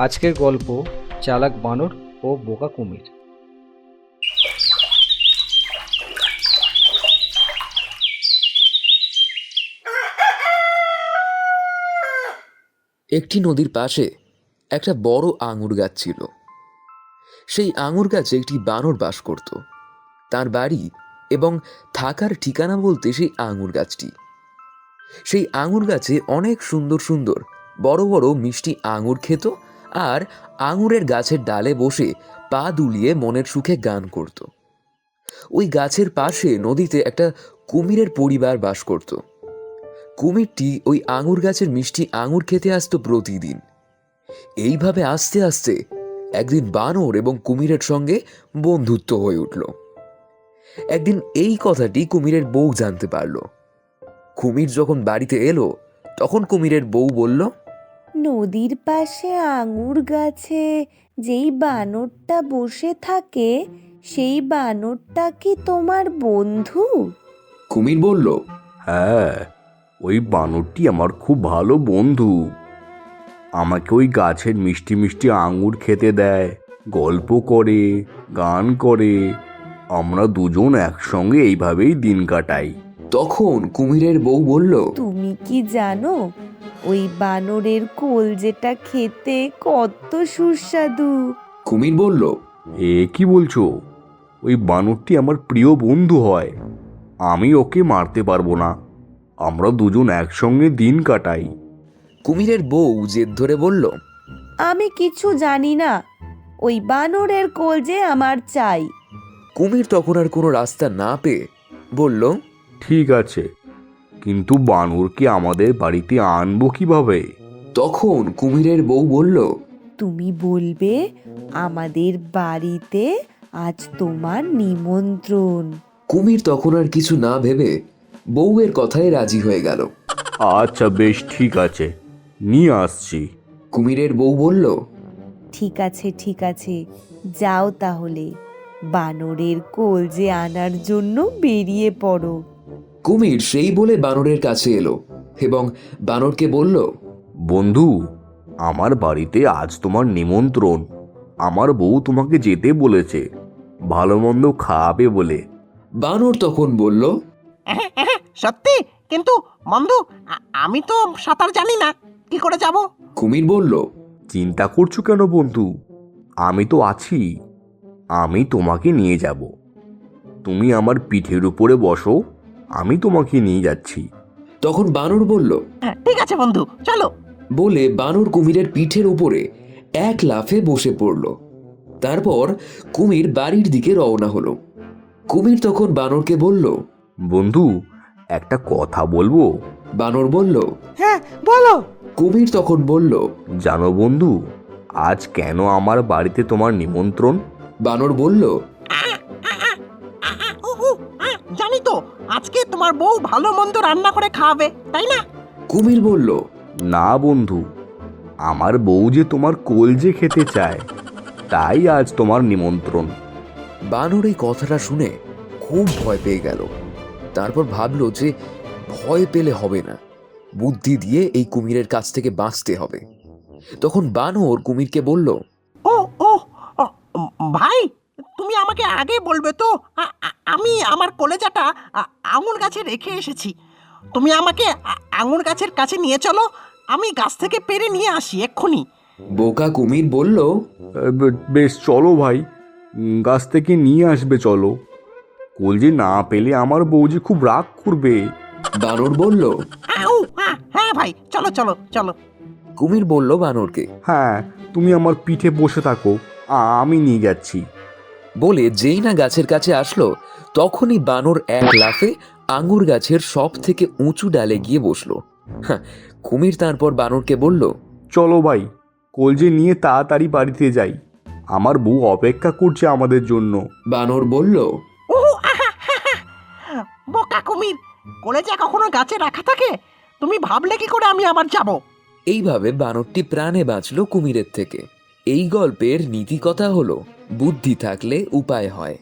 আজকের গল্প চালাক বানর ও বোকা কুমির। একটি নদীর পাশে একটা বড় আঙুর গাছ ছিল। সেই আঙুর গাছে একটি বানর বাস করত। তার বাড়ি এবং থাকার ঠিকানা বলতে সেই আঙুর গাছটি। সেই আঙুর গাছে অনেক সুন্দর সুন্দর বড় বড় মিষ্টি আঙুর খেত আর আঙুরের গাছের ডালে বসে পা দুলিয়ে মনের সুখে গান করত। ওই গাছের পাশে নদীতে একটা কুমিরের পরিবার বাস করত। কুমিরটি ওই আঙুর গাছের মিষ্টি আঙুর খেতে আসতো প্রতিদিন। এইভাবে আস্তে আস্তে একদিন বানর এবং কুমিরের সঙ্গে বন্ধুত্ব হয়ে উঠল। একদিন এই কথাটি কুমিরের বউ জানতে পারল। কুমির যখন বাড়িতে এলো তখন কুমিরের বউ বলল, নদীর পাশে আঙুর গাছে যেই বানরটা বসে থাকে সেই বানরটা কি তোমার বন্ধু? কুমির বলল, হ্যাঁ, ওই বানরটি আমার খুব ভালো বন্ধু। আমাকে ওই গাছের মিষ্টি মিষ্টি আঙুর খেতে দেয়, গল্প করে, গান করে। আমরা দুজন একসঙ্গে এইভাবেই দিন কাটাই। তখন কুমিরের বউ বলল, তুমি কি জানো ওই বানরের কলজেটা খেতে কত সুস্বাদু? কুমির বলল, এ কি বলছো? ওই বানরটি আমার প্রিয় বন্ধু হয়। আমি ওকে মারতে পারবো না। আমরা দুজন একসঙ্গে দিন কাটাই। কুমিরের বউ জেদ ধরে বলল, আমি কিছু জানি না, ওই বানরের কলজে আমার চাই। কুমির তখন আর কোনো রাস্তা না পেয়ে বলল, ঠিক আছে, কিন্তু বানরকে আমাদের বাড়িতে আনবো কিভাবে? তখন কুমিরের বউ বলল, তুমি বলবে আমাদের বাড়িতে আজ তোমার নিমন্ত্রণ। কুমির তখন আর কিছু না ভেবে বউয়ের কথায় রাজি হয়ে গেল। আচ্ছা, বেশ, ঠিক আছে, নিয়ে আসছি। কুমিরের বউ বলল, ঠিক আছে ঠিক আছে, যাও তাহলে বানরের কলজে আনার জন্য বেরিয়ে পড়ো। কুমির সেই বলে বানরের কাছে এলো এবং বানরকে বলল, বন্ধু, আমার বাড়িতে আজ তোমার নিমন্ত্রণ। আমার বউ তোমাকে যেতে বলেছে, ভালো মন্দ খাওয়াবে বলে। বানর তখন বলল, সত্যি? কিন্তু বন্ধু, আমি তো সাঁতার জানি না, কি করে যাব? কুমির বলল, চিন্তা করছো কেন বন্ধু? আমি তো আছি, আমি তোমাকে নিয়ে যাব। তুমি আমার পিঠের উপরে বসো, আমি তোমাকে নিয়ে যাচ্ছি। তখন বানর বলল, ঠিক আছে বন্ধু, চলো। বলে বানর কুমিরের পিঠের উপরে এক লাফে বসে পড়ল। তারপর কুমির বাড়ির দিকে রওনা হলো। কুমির তখন বানরকে বলল, বন্ধু, একটা কথা বলবো? বানর বলল, হ্যাঁ, বলো। কুমির তখন বলল, জানো বন্ধু, আজ কেন আমার বাড়িতে তোমার নিমন্ত্রণ? বানর বলল, জানি তো, আজকে তোমার বউ ভালো মন্দ রান্না করে খাওয়াবে, তাই না? কুমির বলল, না বন্ধু, আমার বউ যে তোমার কলজে খেতে চায়, তাই আজ তোমার নিমন্ত্রণ। বানর এই কথাটা শুনে খুব ভয় পেয়ে গেল। তারপর ভাবলো যে ভয় পেলে হবে না, বুদ্ধি দিয়ে এই কুমিরের কাছ থেকে বাঁচতে হবে। তখন বানর কুমিরকে বলল, ও ও ও, ভাই, তুমি আমাকে আগে বলবে তো। আমি আমার কলেজাটা আঙুর গাছে রেখে এসেছি। তুমি আমাকে আঙুর গাছের কাছে নিয়ে চলো, আমি গাছ থেকে পেরে নিয়ে আসি এক্ষুনি। বোকা কুমির বলল, বেশ, চলো ভাই, গাছ থেকে নিয়ে আসবে, চলো। কলজে না পেলে আমার বউ যে খুব রাগ করবে। বানর বলল, হ্যাঁ ভাই, চলো চলো চলো। কুমির বলল বানরকে, হ্যাঁ, তুমি আমার পিঠে বসে থাকো, আমি নিয়ে যাচ্ছি। বলে যেই না গাছের কাছে আসলো তখনই বানর এক লাফে আঙুর গাছের সব থেকে উঁচু ডালে গিয়ে বসলো। কুমির তারপর বানরকে বলল, চলো ভাই, কলজে নিয়ে তাড়াতাড়ি বাড়িতে যাই, আমার বউ অপেক্ষা করছে আমাদের জন্য। বানর বলল, বোকা কুমির, কলেজা কখনো গাছে রাখা থাকে? তুমি ভাবলে কি করে আমি আবার যাব? এইভাবে বানরটি প্রাণে বাঁচলো কুমিরের থেকে। এই গল্পের নীতি কথা হলো, বুদ্ধি থাকলে উপায় হয়।